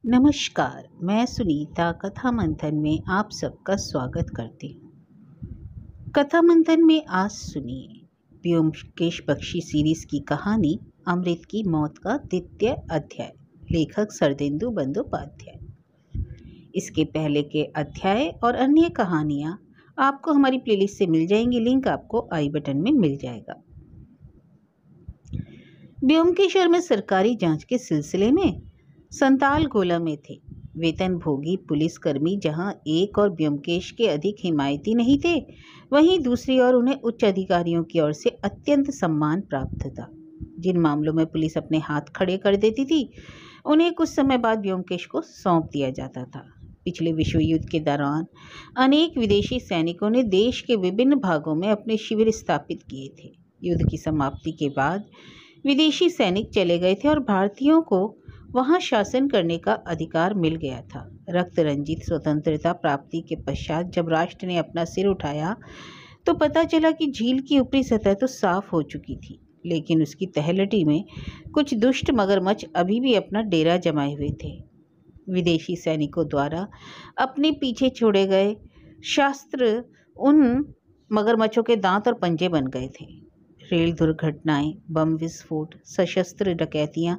नमस्कार, मैं सुनीता कथा मंथन में आप सबका स्वागत करती हूँ। कथा मंथन में आज सुनिए ब्योमकेश बख्शी सीरीज की कहानी अमृत की मौत का द्वितीय अध्याय, लेखक शरदिंदु बंदोपाध्याय। इसके पहले के अध्याय और अन्य कहानियाँ आपको हमारी प्लेलिस्ट से मिल जाएंगी। लिंक आपको आई बटन में मिल जाएगा। ब्योमकेश और मैं सरकारी जांच के सिलसिले में संतालगोला में थे। वेतन भोगी पुलिसकर्मी जहां एक और ब्योमकेश के अधिक हिमायती नहीं थे, वहीं दूसरी ओर उन्हें उच्च अधिकारियों की ओर से अत्यंत सम्मान प्राप्त था। जिन मामलों में पुलिस अपने हाथ खड़े कर देती थी, उन्हें कुछ समय बाद ब्योमकेश को सौंप दिया जाता था। पिछले विश्व युद्ध के दौरान अनेक विदेशी सैनिकों ने देश के विभिन्न भागों में अपने शिविर स्थापित किए थे। युद्ध की समाप्ति के बाद विदेशी सैनिक चले गए थे और भारतीयों को वहां शासन करने का अधिकार मिल गया था। रक्त रंजित स्वतंत्रता प्राप्ति के पश्चात जब राष्ट्र ने अपना सिर उठाया तो पता चला कि झील की ऊपरी सतह तो साफ हो चुकी थी, लेकिन उसकी तलहटी में कुछ दुष्ट मगरमच्छ अभी भी अपना डेरा जमाए हुए थे। विदेशी सैनिकों द्वारा अपने पीछे छोड़े गए शस्त्र उन मगरमच्छों के दांत और पंजे बन गए थे। रेल दुर्घटनाएं, बम विस्फोट, सशस्त्र डकैतियां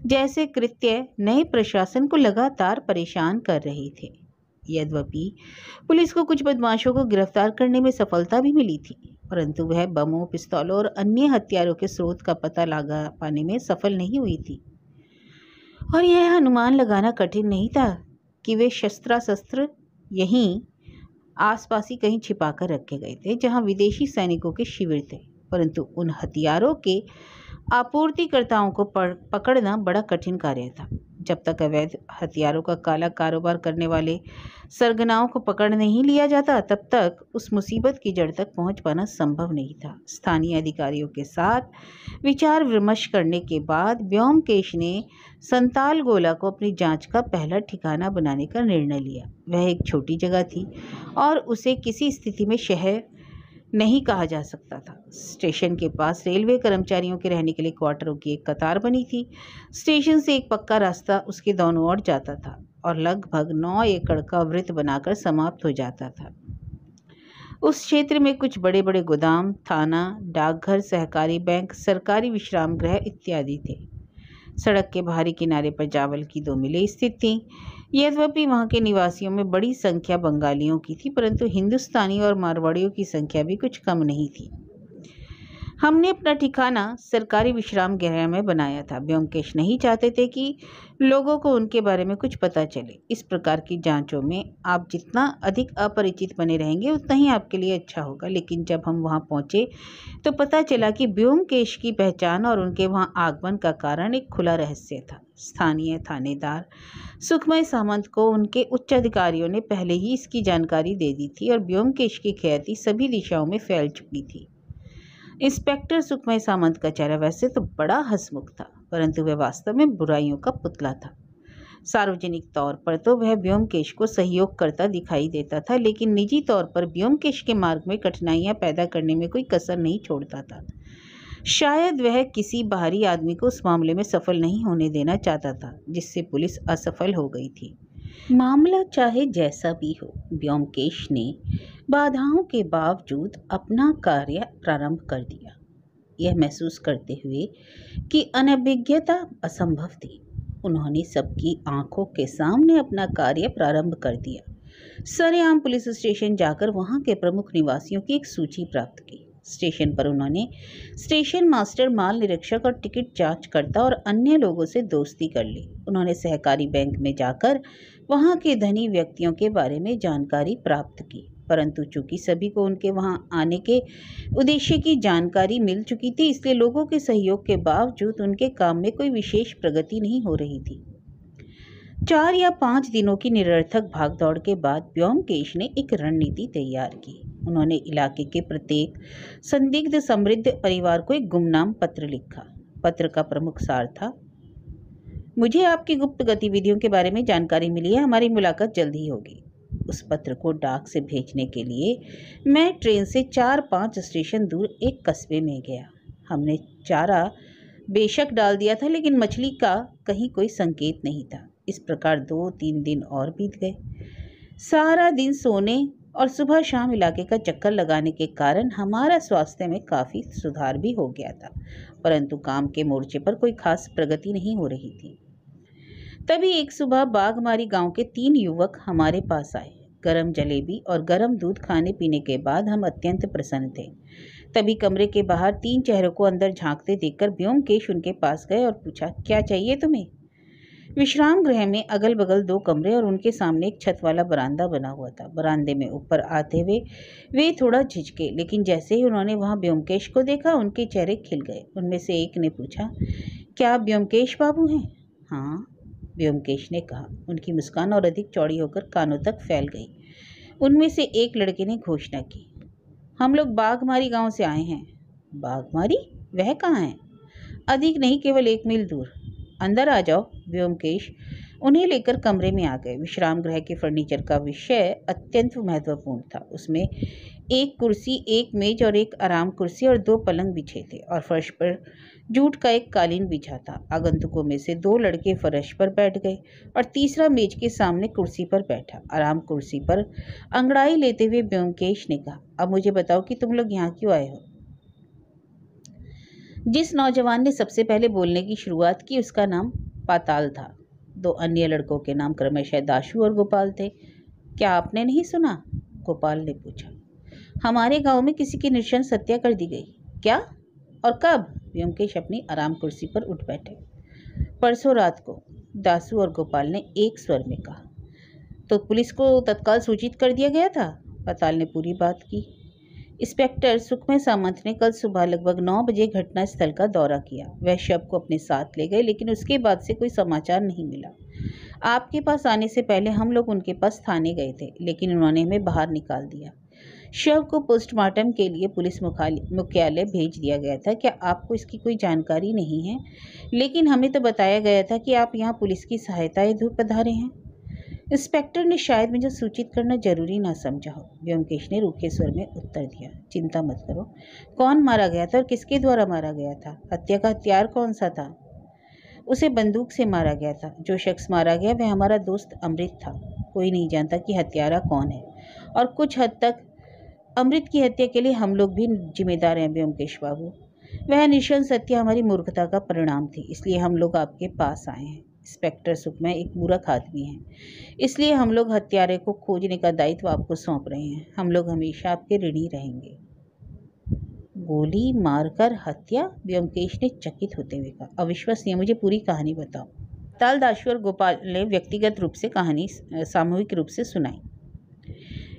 जैसे कृत्य नए प्रशासन को लगातार परेशान कर रहे थे। यद्यपि पुलिस को कुछ बदमाशों को गिरफ्तार करने में सफलता भी मिली थी, परंतु वह बमों, पिस्तौलों और अन्य हथियारों के स्रोत का पता लगा पाने में सफल नहीं हुई थी। और यह अनुमान लगाना कठिन नहीं था कि वे शस्त्र यहीं आसपास ही कहीं छिपाकर रखे गए थे, जहां विदेशी सैनिकों के शिविर थे। परंतु उन हथियारों के आपूर्तिकर्ताओं को पकड़ना बड़ा कठिन कार्य था। जब तक अवैध हथियारों का काला कारोबार करने वाले सरगनाओं को पकड़ नहीं लिया जाता, तब तक उस मुसीबत की जड़ तक पहुंच पाना संभव नहीं था। स्थानीय अधिकारियों के साथ विचार विमर्श करने के बाद ब्योमकेश ने संतालगोला को अपनी जांच का पहला ठिकाना बनाने का निर्णय लिया। वह एक छोटी जगह थी और उसे किसी स्थिति में शहर नहीं कहा जा सकता था। स्टेशन के पास रेलवे कर्मचारियों के रहने के लिए क्वार्टरों की एक कतार बनी थी। स्टेशन से एक पक्का रास्ता उसके दोनों ओर जाता था और लगभग 9 एकड़ का वृत्त बनाकर समाप्त हो जाता था। उस क्षेत्र में कुछ बड़े बड़े गोदाम, थाना, डाकघर, सहकारी बैंक, सरकारी विश्राम गृह इत्यादि थे। सड़क के बाहरी किनारे पर चावल की 2 मिलें स्थित थीं। यद्यपि वहां के निवासियों में बड़ी संख्या बंगालियों की थी, परंतु हिंदुस्तानी और मारवाड़ियों की संख्या भी कुछ कम नहीं थी। हमने अपना ठिकाना सरकारी विश्राम गृह में बनाया था। ब्योमकेश नहीं चाहते थे कि लोगों को उनके बारे में कुछ पता चले। इस प्रकार की जांचों में आप जितना अधिक अपरिचित बने रहेंगे, उतना ही आपके लिए अच्छा होगा। लेकिन जब हम वहां पहुंचे तो पता चला कि ब्योमकेश की पहचान और उनके वहां आगमन का कारण एक खुला रहस्य था। स्थानीय थानेदार सुखमय सामंत को उनके उच्च अधिकारियों ने पहले ही इसकी जानकारी दे दी थी और ब्योमकेश की ख्याति सभी दिशाओं में फैल चुकी थी। इंस्पेक्टर सुखमय सामंत का चेहरा वैसे तो बड़ा हंसमुख था, परंतु वह वास्तव में बुराइयों का पुतला था। सार्वजनिक तौर पर तो वह ब्योमकेश को सहयोग करता दिखाई देता था, लेकिन निजी तौर पर ब्योमकेश के मार्ग में कठिनाइयां पैदा करने में कोई कसर नहीं छोड़ता था। शायद वह किसी बाहरी आदमी को उस मामले में सफल नहीं होने देना चाहता था, जिससे पुलिस असफल हो गई थी। मामला चाहे जैसा भी हो, ब्योमकेश ने बाधाओं के बावजूद अपना कार्य प्रारंभ कर दिया, यह महसूस करते हुए कि अनभिज्ञता असंभव थी। उन्होंने सबकी आंखों के सामने अपना कार्य प्रारंभ कर दिया। सरेआम पुलिस स्टेशन जाकर वहां के प्रमुख निवासियों की एक सूची प्राप्त की। स्टेशन पर उन्होंने स्टेशन मास्टर, माल निरीक्षक और टिकट जांचकर्ता और अन्य लोगों से दोस्ती कर ली। उन्होंने सहकारी बैंक में जाकर वहां के धनी व्यक्तियों के बारे में जानकारी प्राप्त की, परंतु चूंकि सभी को उनके वहां आने के उद्देश्य की जानकारी मिल चुकी थी, इसलिए लोगों के सहयोग के बावजूद उनके काम में कोई विशेष प्रगति नहीं हो रही थी। 4 या 5 दिनों की निरर्थक भागदौड़ के बाद ब्योमकेश ने एक रणनीति तैयार की। उन्होंने इलाके के प्रत्येक संदिग्ध समृद्ध परिवार को एक गुमनाम पत्र लिखा। पत्र का प्रमुख सार था, मुझे आपकी गुप्त गतिविधियों के बारे में जानकारी मिली है, हमारी मुलाकात जल्द ही होगी। उस पत्र को डाक से भेजने के लिए मैं ट्रेन से 4-5 स्टेशन दूर एक कस्बे में गया। हमने चारा बेशक डाल दिया था, लेकिन मछली का कहीं कोई संकेत नहीं था। इस प्रकार 2-3 दिन और बीत गए। सारा दिन सोने और सुबह शाम इलाके का चक्कर लगाने के कारण हमारा स्वास्थ्य में काफ़ी सुधार भी हो गया था, परंतु काम के मोर्चे पर कोई खास प्रगति नहीं हो रही थी। तभी एक सुबह बागमारी गांव के 3 युवक हमारे पास आए। गरम जलेबी और गरम दूध खाने पीने के बाद हम अत्यंत प्रसन्न थे। तभी कमरे के बाहर 3 चेहरों को अंदर झांकते देखकर ब्योमकेश उनके पास गए और पूछा, क्या चाहिए तुम्हें? विश्राम गृह में अगल बगल 2 कमरे और उनके सामने एक छत वाला बरामदा बना हुआ था। बरामदे में ऊपर आते हुए वे थोड़ा झिझके, लेकिन जैसे ही उन्होंने वहां ब्योमकेश को देखा उनके चेहरे खिल गए। उनमें से एक ने पूछा, क्या आप ब्योमकेश बाबू हैं? हाँ, ब्योमकेश ने कहा। उनकी मुस्कान और अधिक चौड़ी होकर कानों तक फैल गई। उनमें से एक लड़के ने घोषणा की, हम लोग बागमारी गांव से आए हैं। बागमारी? वह कहाँ है? अधिक नहीं, केवल 1 मील दूर। अंदर आ जाओ। ब्योमकेश उन्हें लेकर कमरे में आ गए। विश्राम गृह के फर्नीचर का विषय अत्यंत महत्वपूर्ण था। उसमें 1 कुर्सी, 1 मेज और 1 आराम कुर्सी और 2 पलंग बिछे थे और फर्श पर जूट का एक कालीन बिछा था। आगंतुकों में से 2 लड़के फर्श पर बैठ गए और तीसरा मेज के सामने कुर्सी पर बैठा। आराम कुर्सी पर अंगड़ाई लेते हुए ब्योमकेश ने कहा, अब मुझे बताओ कि तुम लोग यहाँ क्यों आए हो? जिस नौजवान ने सबसे पहले बोलने की शुरुआत की उसका नाम पाताल था। 2 अन्य लड़कों के नाम क्रमशः दाशु और गोपाल थे। क्या आपने नहीं सुना? गोपाल ने पूछा। हमारे गांव में किसी की नृशंस हत्या कर दी गई। क्या और कब? ब्योमकेश अपनी आराम कुर्सी पर उठ बैठे। परसों रात को, दासू और गोपाल ने एक स्वर में कहा। तो पुलिस को तत्काल सूचित कर दिया गया था? पाताल ने पूरी बात की। इंस्पेक्टर सुखमय सामंत ने कल सुबह लगभग 9 बजे घटना स्थल का दौरा किया। वह शव को अपने साथ ले गए, लेकिन उसके बाद से कोई समाचार नहीं मिला। आपके पास आने से पहले हम लोग उनके पास थाने गए थे, लेकिन उन्होंने हमें बाहर निकाल दिया। शव को पोस्टमार्टम के लिए पुलिस मुख्यालय भेज दिया गया था। क्या आपको इसकी कोई जानकारी नहीं है? लेकिन हमें तो बताया गया था कि आप यहाँ पुलिस की सहायता हेतु पधारे हैं। इंस्पेक्टर ने शायद मुझे सूचित करना जरूरी ना समझा हो। ब्योमकेश ने रूखे स्वर में उत्तर दिया, चिंता मत करो। कौन मारा गया था और किसके द्वारा मारा गया था? हत्या का हथियार कौन सा था? उसे बंदूक से मारा गया था। जो शख्स मारा गया वह हमारा दोस्त अमृत था। कोई नहीं जानता कि हत्यारा कौन है, और कुछ हद तक अमृत की हत्या के लिए हम लोग भी जिम्मेदार हैं। ब्योमकेश बाबू, वह नृशंस हत्या हमारी मूर्खता का परिणाम थी, इसलिए हम लोग आपके पास आए हैं। इंस्पेक्टर सुखमय एक मूर्ख आदमी है, इसलिए हम लोग हत्यारे को खोजने का दायित्व आपको सौंप रहे हैं। हम लोग हमेशा आपके ऋणी रहेंगे। गोली मारकर हत्या? ब्योमकेश ने चकित होते हुए कहा। अविश्वसनीय, मुझे पूरी कहानी बताओ। ताल, दाशु और गोपाल ने व्यक्तिगत रूप से कहानी सामूहिक रूप से सुनाई।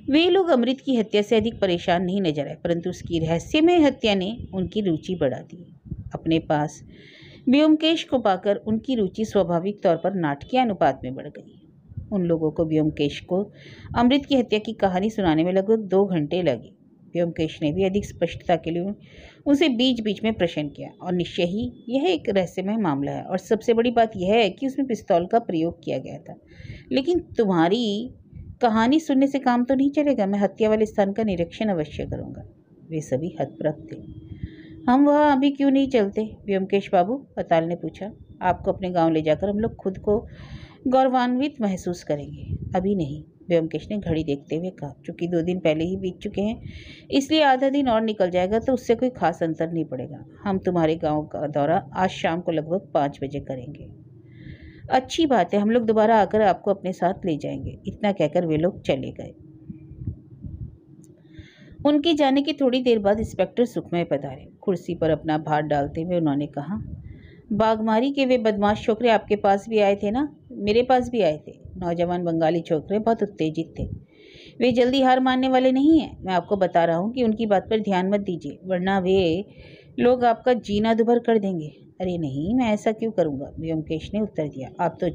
वे लोग अमृत की हत्या से अधिक परेशान नहीं नजर आए, परंतु उसकी रहस्यमय हत्या ने उनकी रुचि बढ़ा दी। अपने पास ब्योमकेश को पाकर उनकी रुचि स्वाभाविक तौर पर नाटकीय अनुपात में बढ़ गई। उन लोगों को ब्योमकेश को अमृत की हत्या की कहानी सुनाने में लगभग 2 घंटे लगे। ब्योमकेश ने भी अधिक स्पष्टता के लिए उसे बीच बीच में प्रश्न किया, और निश्चय ही यह एक रहस्यमय मामला है, और सबसे बड़ी बात यह है कि उसमें पिस्तौल का प्रयोग किया गया था। लेकिन तुम्हारी कहानी सुनने से काम तो नहीं चलेगा। मैं हत्या वाले स्थान का निरीक्षण अवश्य करूंगा। वे सभी हतप्रभ थे। हम वहाँ अभी क्यों नहीं चलते ब्योमकेश बाबू? पाताल ने पूछा। आपको अपने गांव ले जाकर हम लोग खुद को गौरवान्वित महसूस करेंगे। अभी नहीं, ब्योमकेश ने घड़ी देखते हुए कहा। चूंकि 2 दिन पहले ही बीत चुके हैं, इसलिए आधा दिन और निकल जाएगा तो उससे कोई खास अंतर नहीं पड़ेगा। हम तुम्हारे गांव का दौरा आज शाम को लगभग 5 बजे करेंगे। अच्छी बात है, हम लोग दोबारा आकर आपको अपने साथ ले जाएंगे। इतना कहकर वे लोग चले गए। उनके जाने की थोड़ी देर बाद इंस्पेक्टर सुखमय पधारे। कुर्सी पर अपना भार डालते हुए उन्होंने कहा, बागमारी के वे बदमाश छोकरे आपके पास भी आए थे ना? मेरे पास भी आए थे। नौजवान बंगाली छोकरे बहुत उत्तेजित थे। वे जल्दी हार मानने वाले नहीं हैं। मैं आपको बता रहा हूँ कि उनकी बात पर ध्यान मत दीजिए, वरना वे लोग आपका जीना दुभर कर देंगे। अरे नहीं, मैं ऐसा क्यों करूँगा? ब्योमकेश ने उत्तर दिया। आप तो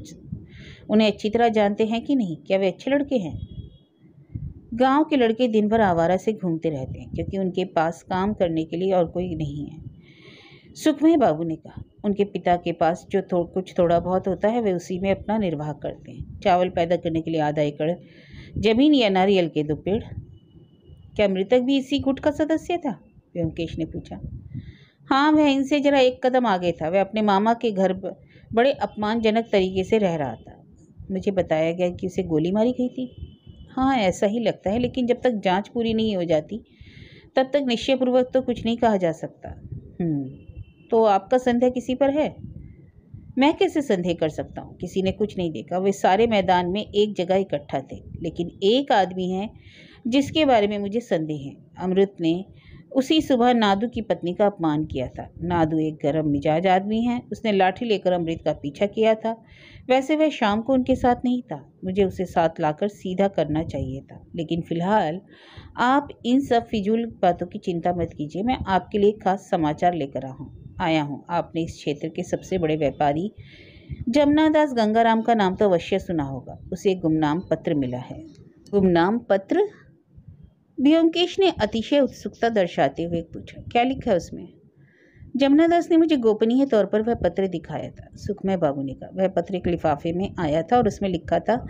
उन्हें अच्छी तरह जानते हैं कि नहीं? क्या वे अच्छे लड़के हैं? गांव के लड़के दिन भर आवारा से घूमते रहते हैं, क्योंकि उनके पास काम करने के लिए और कोई नहीं है। सुखमय बाबू ने कहा। उनके पिता के पास जो कुछ थोड़ा बहुत होता है वे उसी में अपना निर्वाह करते हैं। चावल पैदा करने के लिए आधा एकड़ जमीन या नारियल के 2 पेड़। क्या मृतक भी इसी गुट का सदस्य था? ब्योमकेश ने पूछा। हाँ, वह इनसे जरा एक कदम आगे था। वह अपने मामा के घर बड़े अपमानजनक तरीके से रह रहा था। मुझे बताया गया कि उसे गोली मारी गई थी। हाँ, ऐसा ही लगता है, लेकिन जब तक जांच पूरी नहीं हो जाती तब तक निश्चयपूर्वक तो कुछ नहीं कहा जा सकता। तो आपका संदेह किसी पर है? मैं कैसे संदेह कर सकता हूँ? किसी ने कुछ नहीं देखा। वे सारे मैदान में एक जगह इकट्ठा थे, लेकिन एक आदमी है जिसके बारे में मुझे संदेह है। अमृत ने उसी सुबह नादू की पत्नी का अपमान किया था। नादू एक गर्म मिजाज आदमी है। उसने लाठी लेकर अमृत का पीछा किया था। वैसे वह शाम को उनके साथ नहीं था। मुझे उसे साथ लाकर सीधा करना चाहिए था, लेकिन फिलहाल आप इन सब फिजूल बातों की चिंता मत कीजिए। मैं आपके लिए खास समाचार लेकर आया हूँ। आपने इस क्षेत्र के सबसे बड़े व्यापारी जमनादास गंगाराम का नाम तो अवश्य सुना होगा। उसे एक गुमनाम पत्र मिला है। गुमनाम पत्र? ब्योमकेश ने अतिशय उत्सुकता दर्शाते हुए पूछा। क्या लिखा है उसमें? जमनादास ने मुझे गोपनीय तौर पर वह पत्र दिखाया था। सुखमय बाबू ने कहा। वह पत्र एक लिफाफे में आया था और उसमें लिखा था,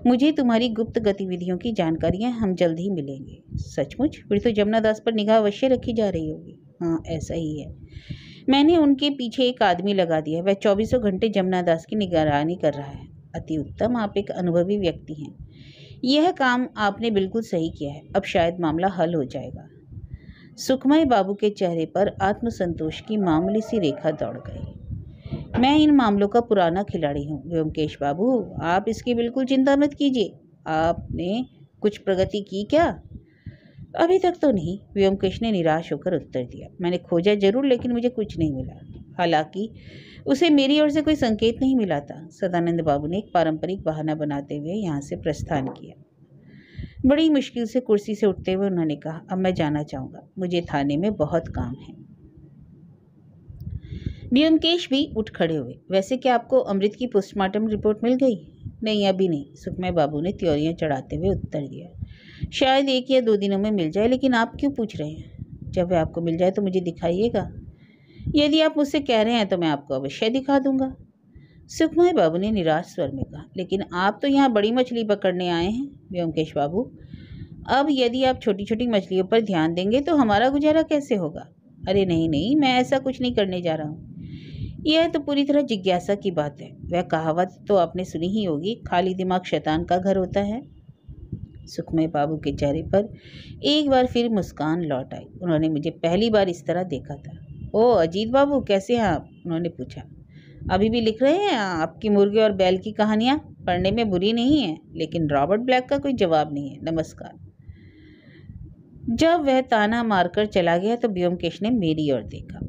मुझे तुम्हारी गुप्त गतिविधियों की जानकारियां हम जल्द ही मिलेंगे। सचमुच? फिर तो जमनादास पर निगाह अवश्य रखी जा रही होगी। हाँ, ऐसा ही है। मैंने उनके पीछे एक आदमी लगा दिया। वह 24 घंटे जमनादास की निगरानी कर रहा है। अति उत्तम। आप एक अनुभवी व्यक्ति हैं। यह काम आपने बिल्कुल सही किया है। अब शायद मामला हल हो जाएगा। सुखमय बाबू के चेहरे पर आत्मसंतोष की मामूली सी रेखा दौड़ गई। मैं इन मामलों का पुराना खिलाड़ी हूँ व्योमकेश बाबू, आप इसकी बिल्कुल चिंता मत कीजिए। आपने कुछ प्रगति की क्या? अभी तक तो नहीं, व्योमकेश ने निराश होकर उत्तर दिया। मैंने खोजा जरूर, लेकिन मुझे कुछ नहीं मिला। हालांकि उसे मेरी ओर से कोई संकेत नहीं मिला था। सदानंद बाबू ने एक पारंपरिक बहाना बनाते हुए यहाँ से प्रस्थान किया। बड़ी मुश्किल से कुर्सी से उठते हुए उन्होंने कहा, अब मैं जाना चाहूँगा। मुझे थाने में बहुत काम है। ब्योमकेश भी उठ खड़े हुए। वैसे क्या आपको अमृत की पोस्टमार्टम रिपोर्ट मिल गई? नहीं, अभी नहीं, सुखमय बाबू ने त्योरियां चढ़ाते हुए उत्तर दिया। शायद 1 या 2 दिनों में मिल जाए, लेकिन आप क्यों पूछ रहे हैं? जब वह आपको मिल जाए तो मुझे दिखाइएगा। यदि आप मुझसे कह रहे हैं तो मैं आपको अवश्य दिखा दूंगा। सुखमय बाबू ने निराश स्वर में कहा। लेकिन आप तो यहाँ बड़ी मछली पकड़ने आए हैं व्योमकेश बाबू। अब यदि आप छोटी छोटी मछलियों पर ध्यान देंगे तो हमारा गुजारा कैसे होगा? अरे नहीं नहीं, मैं ऐसा कुछ नहीं करने जा रहा हूँ। यह तो पूरी तरह जिज्ञासा की बात है। वह कहावत तो आपने सुनी ही होगी, खाली दिमाग शैतान का घर होता है। सुखमय बाबू के चेहरे पर एक बार फिर मुस्कान लौट आई। उन्होंने मुझे पहली बार इस तरह देखा था। ओ अजीत बाबू, कैसे हैं आप? उन्होंने पूछा। अभी भी लिख रहे हैं? आपकी मुर्गे और बैल की कहानियां पढ़ने में बुरी नहीं है, लेकिन रॉबर्ट ब्लैक का कोई जवाब नहीं है। नमस्कार। जब वह ताना मारकर चला गया तो ब्योमकेश ने मेरी ओर देखा।